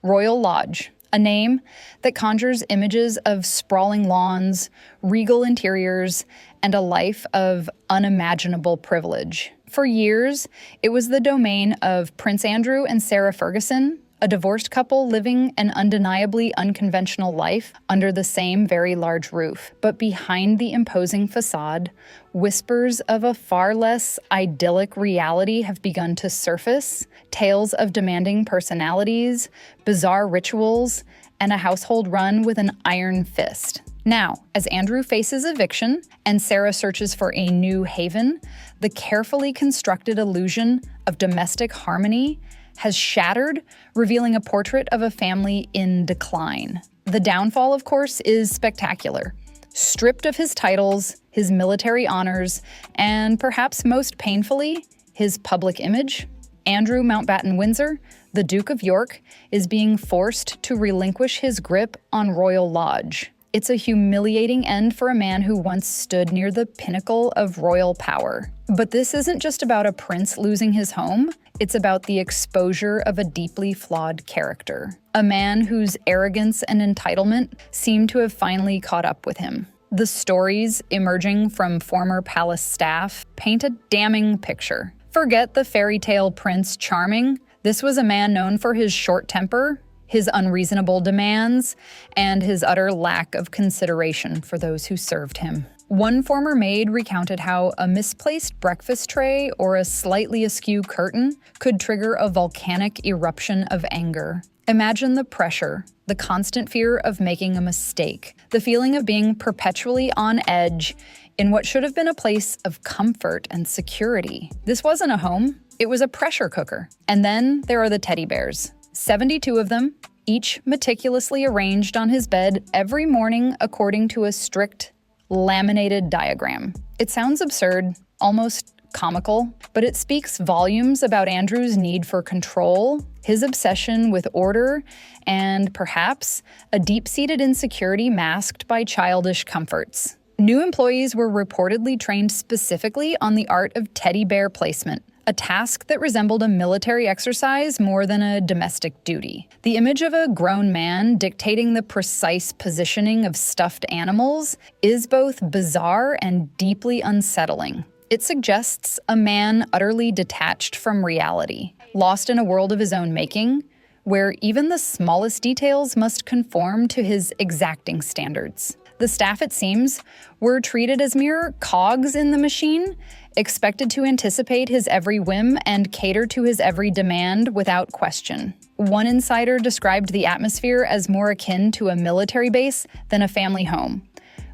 Royal Lodge, a name that conjures images of sprawling lawns, regal interiors, and a life of unimaginable privilege. For years, it was the domain of Prince Andrew and Sarah Ferguson, a divorced couple living an undeniably unconventional life under the same very large roof. But behind the imposing facade, whispers of a far less idyllic reality have begun to surface, tales of demanding personalities, bizarre rituals, and a household run with an iron fist. Now, as Andrew faces eviction and Sarah searches for a new haven, the carefully constructed illusion of domestic harmony has shattered, revealing a portrait of a family in decline. The downfall, of course, is spectacular. Stripped of his titles, his military honors, and perhaps most painfully, his public image, Andrew Mountbatten Windsor, the Duke of York, is being forced to relinquish his grip on Royal Lodge. It's a humiliating end for a man who once stood near the pinnacle of royal power. But this isn't just about a prince losing his home. It's about the exposure of a deeply flawed character. A man whose arrogance and entitlement seem to have finally caught up with him. The stories emerging from former palace staff paint a damning picture. Forget the fairy tale Prince Charming. This was a man known for his short temper, his unreasonable demands, and his utter lack of consideration for those who served him. One former maid recounted how a misplaced breakfast tray or a slightly askew curtain could trigger a volcanic eruption of anger. Imagine the pressure, the constant fear of making a mistake, the feeling of being perpetually on edge in what should have been a place of comfort and security. This wasn't a home, it was a pressure cooker. And then there are the teddy bears. 72 of them, each meticulously arranged on his bed every morning according to a strict, laminated diagram. It sounds absurd, almost comical, but it speaks volumes about Andrew's need for control, his obsession with order, and perhaps a deep-seated insecurity masked by childish comforts. New employees were reportedly trained specifically on the art of teddy bear placement, a task that resembled a military exercise more than a domestic duty. The image of a grown man dictating the precise positioning of stuffed animals is both bizarre and deeply unsettling. It suggests a man utterly detached from reality, lost in a world of his own making, where even the smallest details must conform to his exacting standards. The staff, it seems, were treated as mere cogs in the machine, expected to anticipate his every whim and cater to his every demand without question. One insider described the atmosphere as more akin to a military base than a family home,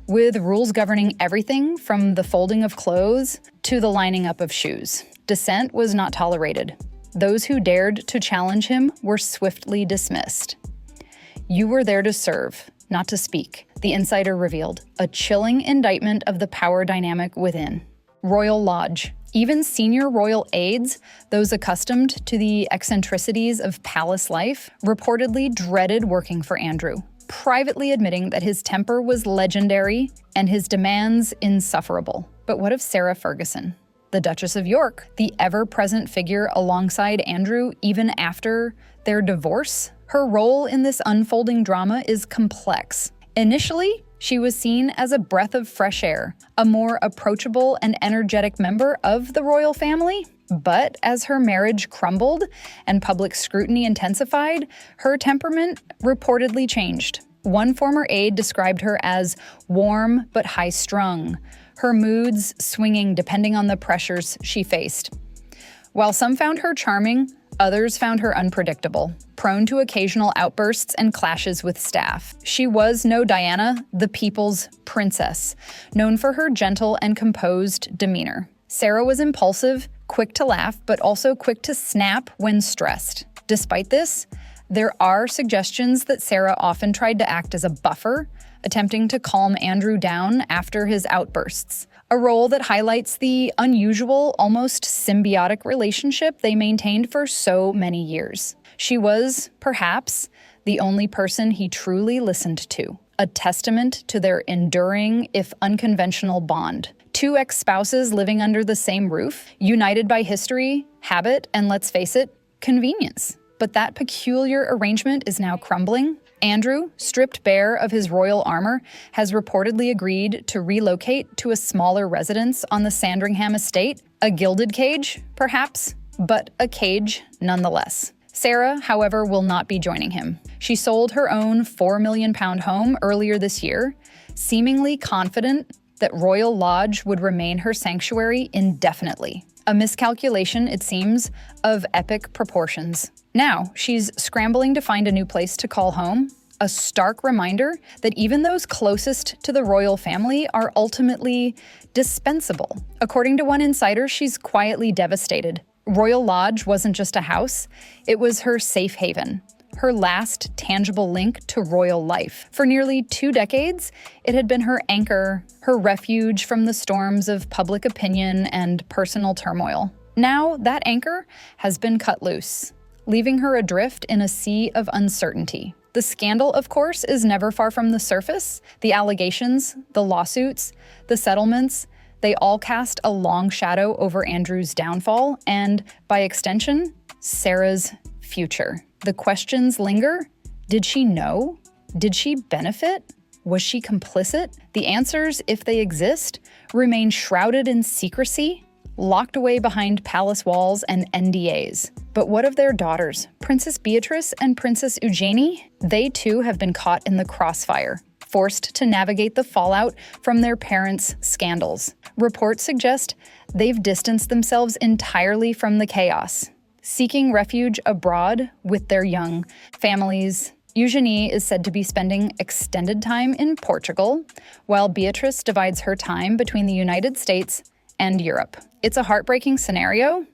with rules governing everything from the folding of clothes to the lining up of shoes. Dissent was not tolerated. Those who dared to challenge him were swiftly dismissed. "You were there to serve, not to speak," the insider revealed, a chilling indictment of the power dynamic within. Royal Lodge. Even senior royal aides, those accustomed to the eccentricities of palace life, reportedly dreaded working for Andrew, privately admitting that his temper was legendary and his demands insufferable. But what of Sarah Ferguson, the Duchess of York, the ever-present figure alongside Andrew even after their divorce? Her role in this unfolding drama is complex. Initially, she was seen as a breath of fresh air, a more approachable and energetic member of the royal family. But as her marriage crumbled and public scrutiny intensified, her temperament reportedly changed. One former aide described her as warm but high-strung, her moods swinging depending on the pressures she faced. While some found her charming, others found her unpredictable, prone to occasional outbursts and clashes with staff. She was no Diana, the people's princess, known for her gentle and composed demeanor. Sarah was impulsive, quick to laugh, but also quick to snap when stressed. Despite this, there are suggestions that Sarah often tried to act as a buffer, attempting to calm Andrew down after his outbursts, a role that highlights the unusual, almost symbiotic relationship they maintained for so many years. She was, perhaps, the only person he truly listened to, a testament to their enduring, if unconventional, bond. Two ex-spouses living under the same roof, united by history, habit, and let's face it, convenience. But that peculiar arrangement is now crumbling. Andrew, stripped bare of his royal armor, has reportedly agreed to relocate to a smaller residence on the Sandringham estate. A gilded cage, perhaps, but a cage nonetheless. Sarah, however, will not be joining him. She sold her own £4 million home earlier this year, seemingly confident that Royal Lodge would remain her sanctuary indefinitely. A miscalculation, it seems, of epic proportions. Now, she's scrambling to find a new place to call home, a stark reminder that even those closest to the royal family are ultimately dispensable. According to one insider, she's quietly devastated. Royal Lodge wasn't just a house, it was her safe haven, her last tangible link to royal life. For nearly 2 decades, it had been her anchor, her refuge from the storms of public opinion and personal turmoil. Now, that anchor has been cut loose, leaving her adrift in a sea of uncertainty. The scandal, of course, is never far from the surface. The allegations, the lawsuits, the settlements, they all cast a long shadow over Andrew's downfall and, by extension, Sarah's future. The questions linger. Did she know? Did she benefit? Was she complicit? The answers, if they exist, remain shrouded in secrecy, locked away behind palace walls and NDAs. But what of their daughters, Princess Beatrice and Princess Eugenie? They too have been caught in the crossfire, forced to navigate the fallout from their parents' scandals. Reports suggest they've distanced themselves entirely from the chaos, seeking refuge abroad with their young families. Eugenie is said to be spending extended time in Portugal, while Beatrice divides her time between the United States and Europe. It's a heartbreaking scenario.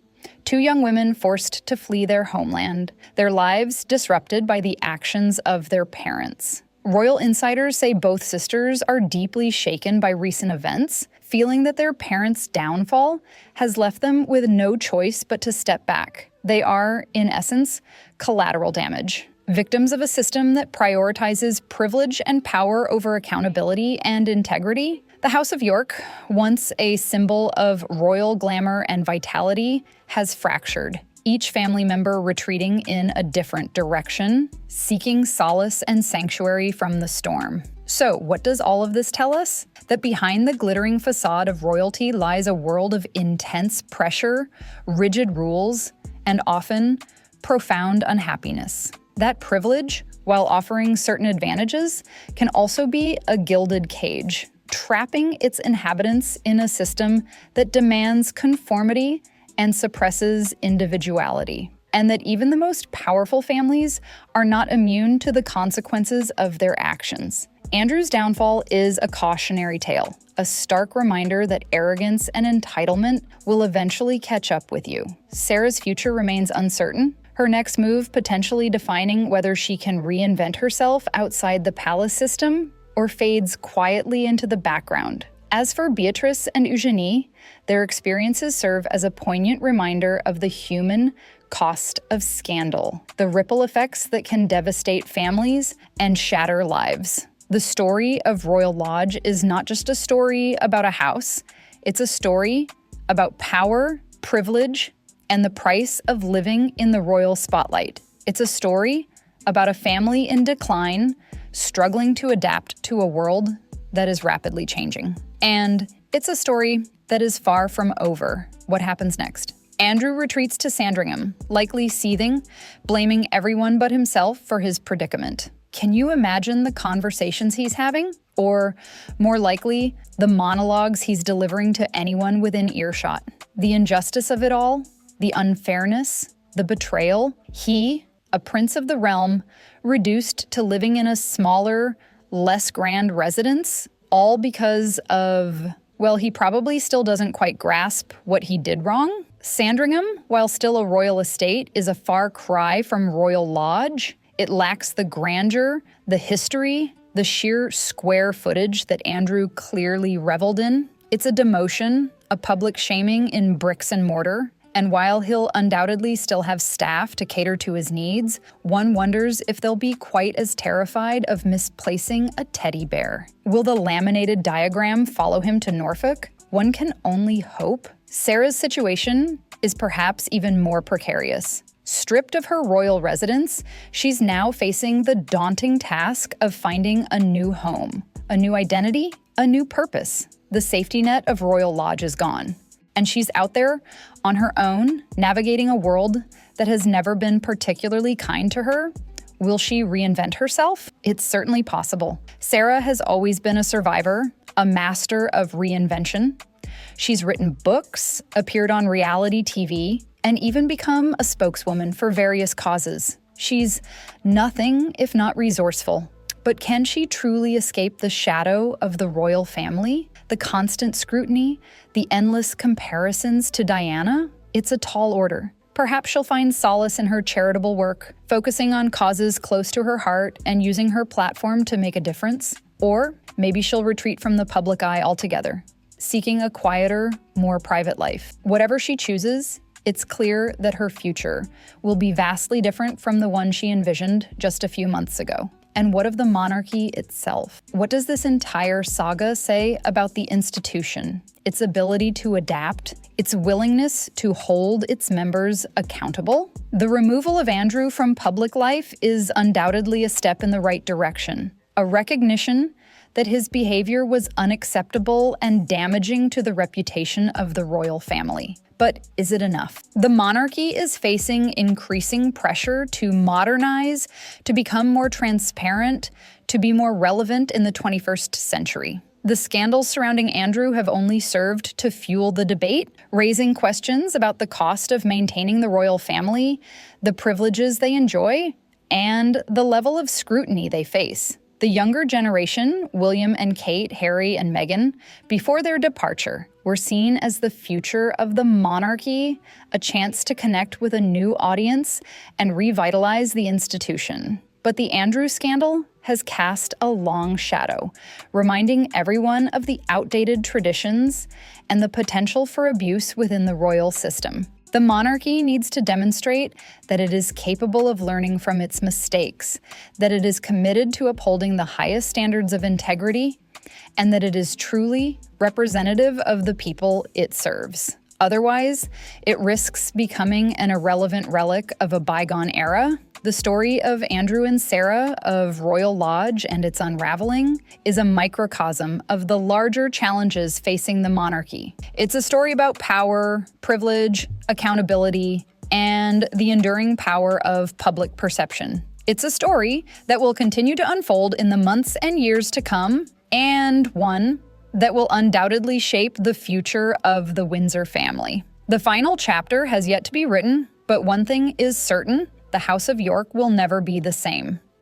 2 young women forced to flee their homeland, their lives disrupted by the actions of their parents. Royal insiders say both sisters are deeply shaken by recent events, feeling that their parents' downfall has left them with no choice but to step back. They are, in essence, collateral damage, victims of a system that prioritizes privilege and power over accountability and integrity. The House of York, once a symbol of royal glamour and vitality, has fractured, each family member retreating in a different direction, seeking solace and sanctuary from the storm. So, what does all of this tell us? That behind the glittering facade of royalty lies a world of intense pressure, rigid rules, and often profound unhappiness. That privilege, while offering certain advantages, can also be a gilded cage, trapping its inhabitants in a system that demands conformity and suppresses individuality. And that even the most powerful families are not immune to the consequences of their actions. Andrew's downfall is a cautionary tale, a stark reminder that arrogance and entitlement will eventually catch up with you. Sarah's future remains uncertain, her next move potentially defining whether she can reinvent herself outside the palace system or fades quietly into the background. As for Beatrice and Eugenie, their experiences serve as a poignant reminder of the human cost of scandal, the ripple effects that can devastate families and shatter lives. The story of Royal Lodge is not just a story about a house, it's a story about power, privilege, and the price of living in the royal spotlight. It's a story about a family in decline, struggling to adapt to a world that is rapidly changing. And it's a story that is far from over. What happens next? Andrew retreats to Sandringham, likely seething, blaming everyone but himself for his predicament. Can you imagine the conversations he's having? Or, more likely, the monologues he's delivering to anyone within earshot? The injustice of it all, the unfairness, the betrayal. He, a prince of the realm, reduced to living in a smaller, less grand residence, all because of, well, he probably still doesn't quite grasp what he did wrong. Sandringham, while still a royal estate, is a far cry from Royal Lodge. It lacks the grandeur, the history, the sheer square footage that Andrew clearly reveled in. It's a demotion, a public shaming in bricks and mortar. And while he'll undoubtedly still have staff to cater to his needs, one wonders if they'll be quite as terrified of misplacing a teddy bear. Will the laminated diagram follow him to Norfolk? One can only hope. Sarah's situation is perhaps even more precarious. Stripped of her royal residence, she's now facing the daunting task of finding a new home, a new identity, a new purpose. The safety net of Royal Lodge is gone, and she's out there on her own, navigating a world that has never been particularly kind to her. Will she reinvent herself? It's certainly possible. Sarah has always been a survivor, a master of reinvention. She's written books, appeared on reality TV, and even become a spokeswoman for various causes. She's nothing if not resourceful. But can she truly escape the shadow of the royal family? The constant scrutiny? The endless comparisons to Diana? It's a tall order. Perhaps she'll find solace in her charitable work, focusing on causes close to her heart and using her platform to make a difference. Or maybe she'll retreat from the public eye altogether, seeking a quieter, more private life. Whatever she chooses, it's clear that her future will be vastly different from the one she envisioned just a few months ago. And what of the monarchy itself? What does this entire saga say about the institution, its ability to adapt, its willingness to hold its members accountable? The removal of Andrew from public life is undoubtedly a step in the right direction, a recognition that his behavior was unacceptable and damaging to the reputation of the royal family. But is it enough? The monarchy is facing increasing pressure to modernize, to become more transparent, to be more relevant in the 21st century. The scandals surrounding Andrew have only served to fuel the debate, raising questions about the cost of maintaining the royal family, the privileges they enjoy, and the level of scrutiny they face. The younger generation, William and Kate, Harry and Meghan, before their departure, were seen as the future of the monarchy, a chance to connect with a new audience and revitalize the institution. But the Andrew scandal has cast a long shadow, reminding everyone of the outdated traditions and the potential for abuse within the royal system. The monarchy needs to demonstrate that it is capable of learning from its mistakes, that it is committed to upholding the highest standards of integrity, and that it is truly representative of the people it serves. Otherwise, it risks becoming an irrelevant relic of a bygone era. The story of Andrew and Sarah of Royal Lodge and its unravelling is a microcosm of the larger challenges facing the monarchy. It's a story about power, privilege, accountability, and the enduring power of public perception. It's a story that will continue to unfold in the months and years to come, and one that will undoubtedly shape the future of the Windsor family. The final chapter has yet to be written, but one thing is certain: the House of York will never be the same.